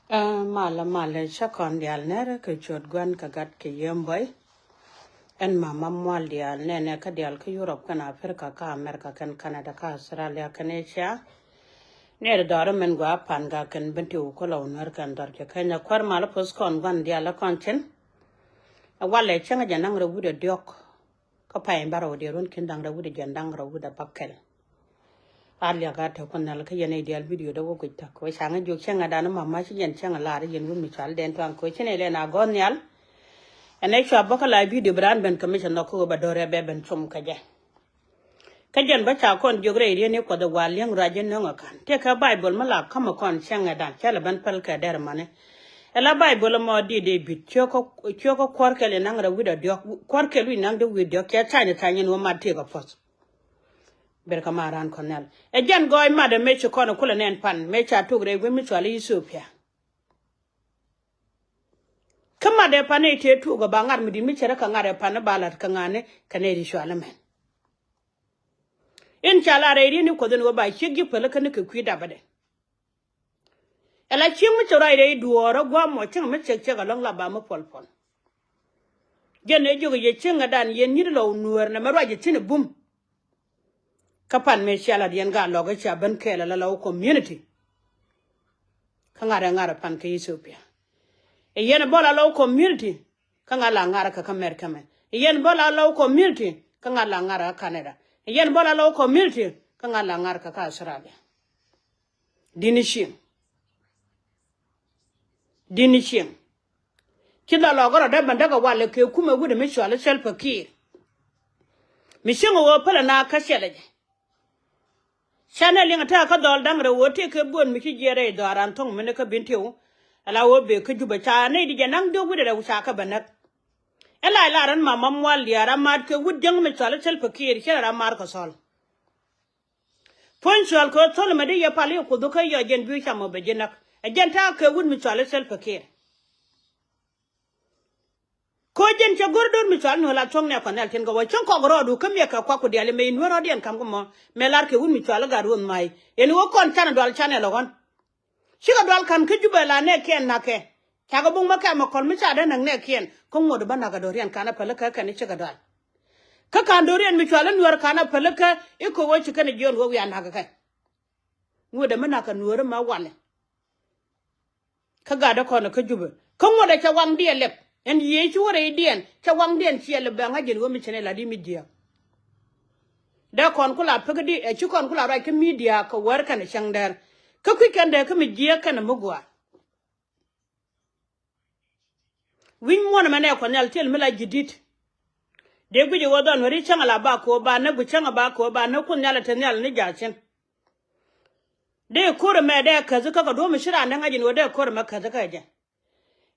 Mala shakon dial nere ke chot gwan kagat ke yemboy en mama mwal dial nene ka dial ke Europe kan Africa ka America kan Canada ka Australia kan Asia nere daro men gwa pan ga kan benti u ko law ner kan dar ke Kenya kwar mala pos kon gwan dial kon chen wale chenga janang re wude diok ka pa embaro de ron kin dang re wude jandang re wude bakkel alia ga to kon nal ka yene dial video do ko ta ko sanga jo chenga dana mama chi yen chenga la re yen won mi chal den tan ko chene le na gon yal ene chwa baka la video brand ben commission no ko ba dore be ben chum ka je ka jen ba cha kon jogre ri ne ko da walyang rajen no kan te ka bible mala kama kon chenga dan chala ban pal ka der mane ela bible mo di de bit choko kwarkele nang ra wida diok kwarkelu nang de wida ke tanya tanya no ma te ka pos berka maran konel e jan goy made meche kono kula nen pan mecha tugre gwe mitwali Ethiopia kama de pane te tugo bangar midi michere ka ngare pan balat ka ngane kanedi shwalamen in chala re ni ko den go ba chigi pele kan ke kwida bade ela chimu chora re duoro gwa mo chinga meche ga long la ba mo polpol gene jogo ye chinga dan yen nyirlo nuwer na marwaje tine bum kapan me shala dien ga logo cha ban kela la law community kangara ngara pan ke Ethiopia e yen bola law community kangala ngara ka America men e yen bola law community kangala ngara Canada e yen bola law community kangala ngara ka Australia dinishim kila logo da banda ga wale ke kuma gudu me shala self key mi shingo wo pala na ka shelaje channel linga ta ka dol dangre wote ke bon mi ki jere do aran tong mene ka bintiu ala wo be ke juba cha ne di janang do gude da usha ka banak ela ila ran mama mwal yara mat ke wud jang mi sala sel fakir shara mar ka sol ponchal ko tol me de ya pali ko do ka ya jen bi chamo be jenak e jen ta ke wud mi sala sel fakir ko jen cha gordon mi sala no la tong ne ko nel ten go wa chon ko ro du kam ya ka kwa ko diale me no ro dien kam ko mo me lar ke wud mi sala ga ron mai en wo kon tan dol channel gon shiga dol kan ke juba la ne ken na ke kaga bung maka ma kol mi cha da nan ne ken ko ngod ba na ga dorian kana pala ka kan shiga dol ka kan dorian mi sala nuwar kana pala ka e ko wo chika ne jon wo ya na ga kai ngod ma na ka nuwar ma wale ka ga da ko na ka juba ko ngoda cha wang die lep en ye chuore dien cha wang dien chiele ba nga jin wo mi chene la di media da kon kula pegdi e chu kon kula ra ke media ko war kan shangdar ka kwikande ka mi je kan mugwa win mon mane ko nyal tel mila jidit de guje wodon wori changala ba ko ba na gu changa ba ko ba na kun nyala tan nyal ni jachin de kor me de kaza ka do mi shira nan ajin wode kor ma kaza ka je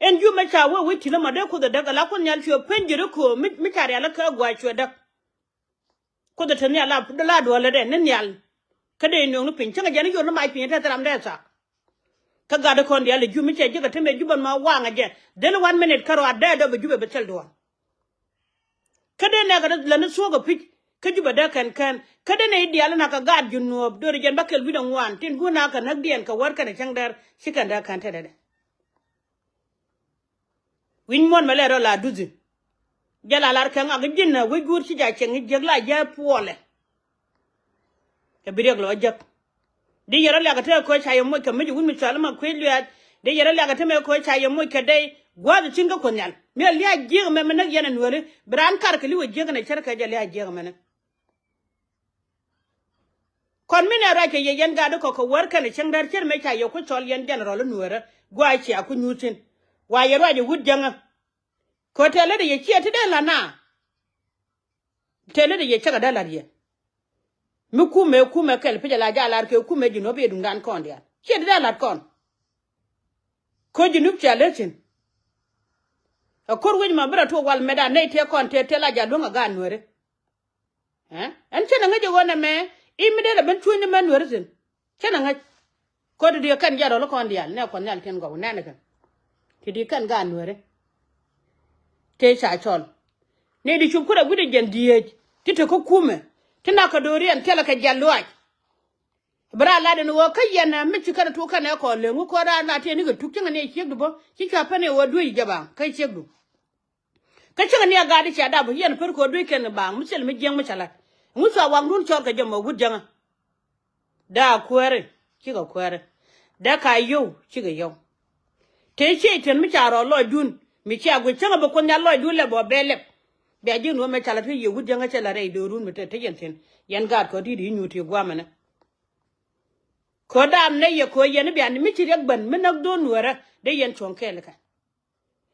en ju ma cha wo witi na ma de ko da daga la kun nyal fiyo penjire ko mi tare ala ka gwa chwa da ko da tan nyala la do la de nan nyal kada ino no pin changa jani yo no mai pin ta taram de sa ka ga da kon dia le ju mi che jiga teme juban ma wa nga je den 1 minute karo adda do be jube be tel do kada ne ga la na so ga pit ka juba da kan kada ne dia la na ka ga junno do re jen bakel bidan wan tin guna ka nak dien ka war ka ne changdar shikan da kan ta de win mon ma le ro la duzi jala lar kan ga jinna we gur ci ja chen jegla ja pole biriek lo jak di yara la gata ko chayo mo ka mi wumi salama ko liya di yara la gata me ko chayo mo ka dai gwadu cinga ko nyal me liya jig me na yana nuwari bran kar kali wo jig na charka ja liya jig me na kon mi ne ra ke yen ga do ko war kan cindar cer me chayo ko chol yen general nuwara gwa ci aku nyutin wa yaro je wudjanga ko tele de ye ci ete la na tele de ye chaga dala ye mi kume kel pija la jalar ke kume jino be dungan kon dia che de la kon ko jinu chalechin a korwe ma bra to wal meda ne te kon te la ja dunga ga nwere en chena ngaje wona me imide la ben tunya man nwere sin chena ngaj ko de kan jaro lo kon dia ne kon nyal ken go ne ne kan ti di kan ga nwere te cha chol ne di chukura gude jen die ti to ko kume tina ka dorian kala ka jalluaj bra la den wo kayena mi ci kana to kana ko le ngu ko da na te ni ga tukin ne ci dubo ci ka fa ne wo duyi jaba kai ci du ka ci ne ga di ci da bu yen far ko duyi ken ba musel mi jeng mi chala ngu so wang dun chor ka jama gud janga da kwere ci ga kwere da ka yo ci ga yo te ci ten mi charo lo dun mi ci agu changa ba ko nya lo dun le bo bele be ji no me chala te yo gud janga chala re do run mi te yen ten yan ga ko di nyuti gwa mana ko dam ne ye ko yen bi an mi ci rek ban mi nak do nuara de yen chonkel ka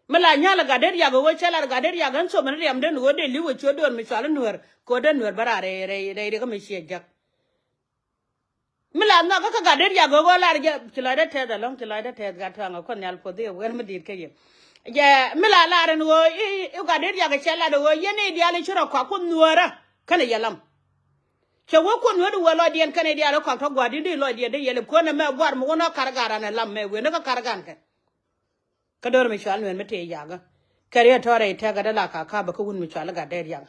mala nyala ga der ya go chala ga der ya gan so man riam den go de liwo cho don mi chala nuar ko de nuar barare re ko mi ci jak mila na ka ga der ya go la ga tila de te da long tila de te ga ta ko nyal po de wer mi dit ke ye ya mila la ren go ga der ya ga chala do yen e dia le chura kwa ko nuara kana yalam che wo ko no do lo dien kan dia lo ko to gwa di lo dien de yele ko na me gwar mo no kargara na lam me we no ka kargan ka dor mi chal men mete yaga kare tore ta ga dala ka ba ko wun mi chal ga der yaga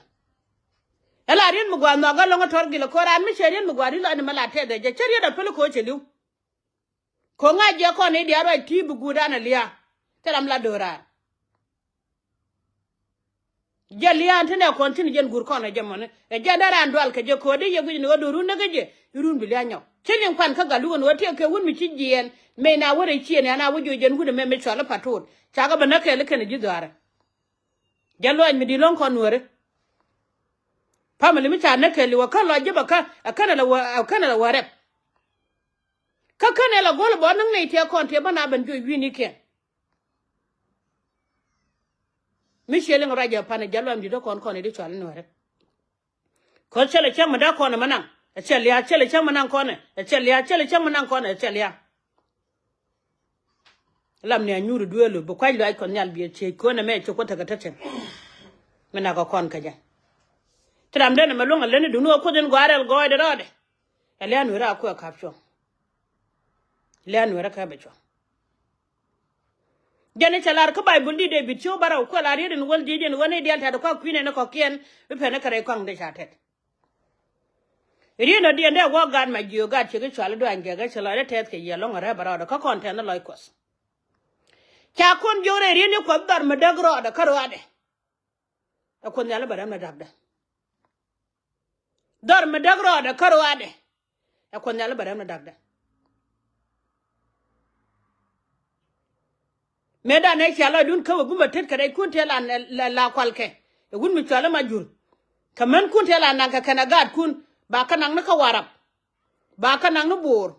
ala rin mu gwa no ga lo tor gi lo ko ran mi cherin mu gwa di lo ni mala te de je cheri da pel ko cheliu ko nga je ko ne dia ro ti bu guda na liya telam la dora Jalia antene kontinu jen gur kono jamone e jadara andwal ke je ko de yegu ni wodo run naga je run bi lanyo chelin kwan ka galu won wote ke won mi cijien me na wore chien ana wujo jen gude me chola patot chaga banake le ken jidara jallo an mi di lon kon wore pamali mi cha nake li wakan lo jeba ka akana la ware ka kana la gol bo nang ne te konte bana ban jo wini ke Michelle ngaraja pana jallo am di do kon kon di chwal no re ko chele chama da kon manan chele chama nan kon chele chama nan kon chele ya lam ne nyuru duelo bo kwai lo kon nyal bi che ko na me che ko ta ga taten mena ko kon ka ja tram den ma longa len du no ko den gwarel go de rode ele anu ra ko ka fcho le anu ra ka be cho jane chalar ko bible di de bitio bara ko la ri den wol di den woni di alta ko kwine ne ko kien be pene kare kwang de chatet ri no di ende wo gan ma jio ga che ke chwal do ange ga chala de tet ke yelo ngara bara do ko content no kos cha kon jore ri ne ko dar ma dagro da karo ade ko nyala bara ma dabda dar ma dagro da karo ade ko nyala bara ma dabda meda ne chala dun ka gumba tet kare kun tela la kwalke e gun mi chala majur kaman kun tela nan ka kana gad kun ba kana na ka warab ba kana na bor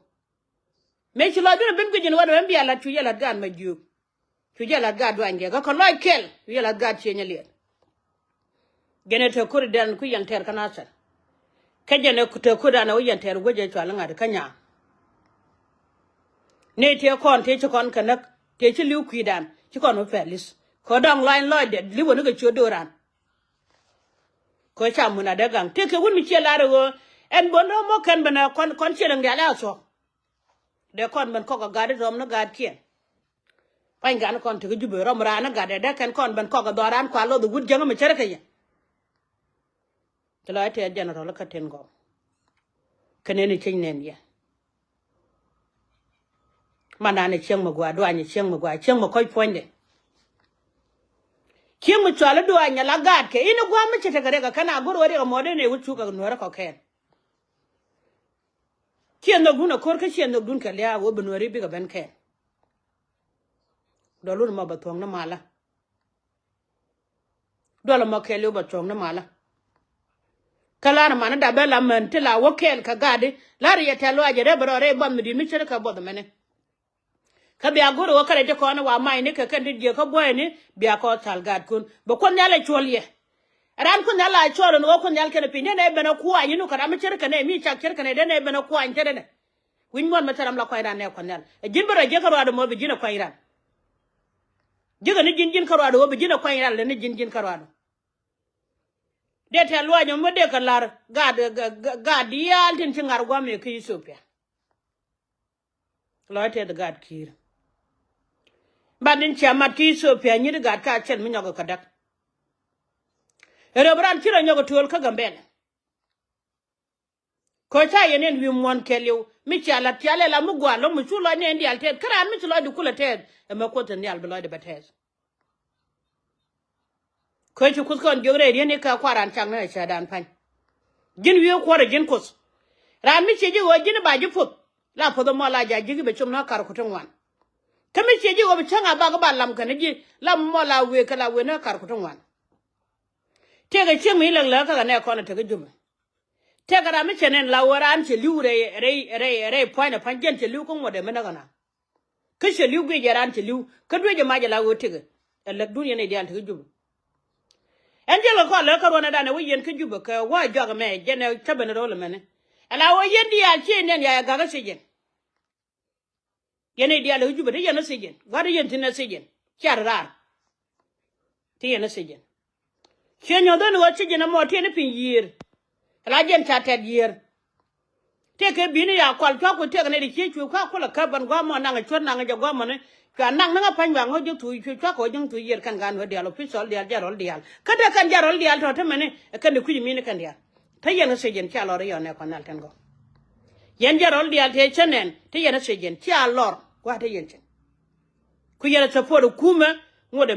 me chala dun bin gujin wada ban biya la tu yala gad majur tu yala gad wange ka ko loy kel yala gad che nyale gene to kur dan ku yan ter kana sar ka jene ku to ku da na yan ter goje chala ngad kanya ne te kon te ci kon kanak te ci liu kwidan ci kon felis ko dong line loy de li wonu ga chodoran ko cha muna da gang te ke won mi ci la ro en bono mo kan bana kon ci lang ya so de kon ban ko ga gade rom na gad kien pan gan kon te jube rom ra na gade de kan kon ban ko ga doran kwa lo du gud janga mi cere kay te la te general ka ten go kenene ci nen ya manane cheng magwa do anya cheng magwa cheng mo koy ponde cheng mo chala do anya la gad ke ina gwa mi chete gare ga kana gor wori mo de ne wuchu ga no ra ko ken chien no guna kor ka chien no gun ka lia wo benori bi ga ben ken do lu ma ba tong na mala do la ma ke lu ba tong na mala kala na mana da bela men tila wo ken ka gade la ri ya talo ajere bro re bam mi mi chere ka bod mene ka bi agoro wo kare de ko na wa mai ne ka kan de ko boy ne bi ko tal gad kun bo kon nyale cholye ran kun nyala cholo no kon nyal kene pinde ne bena ku anyi no kada mi cerka ne mi chak cerka ne de ne bena ku anyi de ne win mon mataram la ko iran ne kon nyal e jinbara je karo ado mo bi jina ko iran jiga ni jinjin karo ado wo bi jina ko iran le ni jinjin karo ado de te lo anyo mo de ka lar gad yal tin tingar gwa me ki Ethiopia lo te de gad kir badin chamat ki Ethiopia ni de gad ka chen mi nyogo kadak Rebran kira nyogo tuol ka gambele ko cha yenen wi mon kelew mi cha la tiale la mu gwa lo mu chulo ne ndi alte kra mi chulo di kula te e ma ko tan yal belo de bates ko chu kus kon jogre ne ka kwaran chang na cha dan pan jin wi ko re jin kus ran mi che ji wo jin ba ji put la podo mo la ja ji be chum na kar ko tan wan kami che ji wo bi changa ba ga ba lam kan ji lam mo la we kala we na kar ko tan wan te ga che mi la ka ne ko na te ga juma te ga mi che ne la waran che liu re point na pan jen che liu ko mo de mena kana ka che liu ge jaran che liu ka do je ma ja la wo te ga la duniya ne dian te ga juma angela ko la ka ro na da ne wi yen ka juma ka wa jo ga me je ne ta ben ro le mene ala wo yen di al che ne ya ga ga se jen yene dia le juba de yene sejen wada yen tin sejen charrar ti yene sejen chenyo don wo sejen mo ti ne pin yir la jen ta ta yir te ke bini ya kwal to ko te ne ri chi chu ka ko la ka ban gwa mo na nga chon na nga ja gwa mo ne ka nang na pan wa ngo ju tu chu ko jung tu yir kan gan wo dia lo pisol dia jarol dia kada kan jarol dia to te mene kan de ku mi ne kan dia ta yene sejen cha lo re yo ne ko nal ten go yen jarol dia te chenen te yene sejen cha lor wa te yen chen ku yere support kuma ngode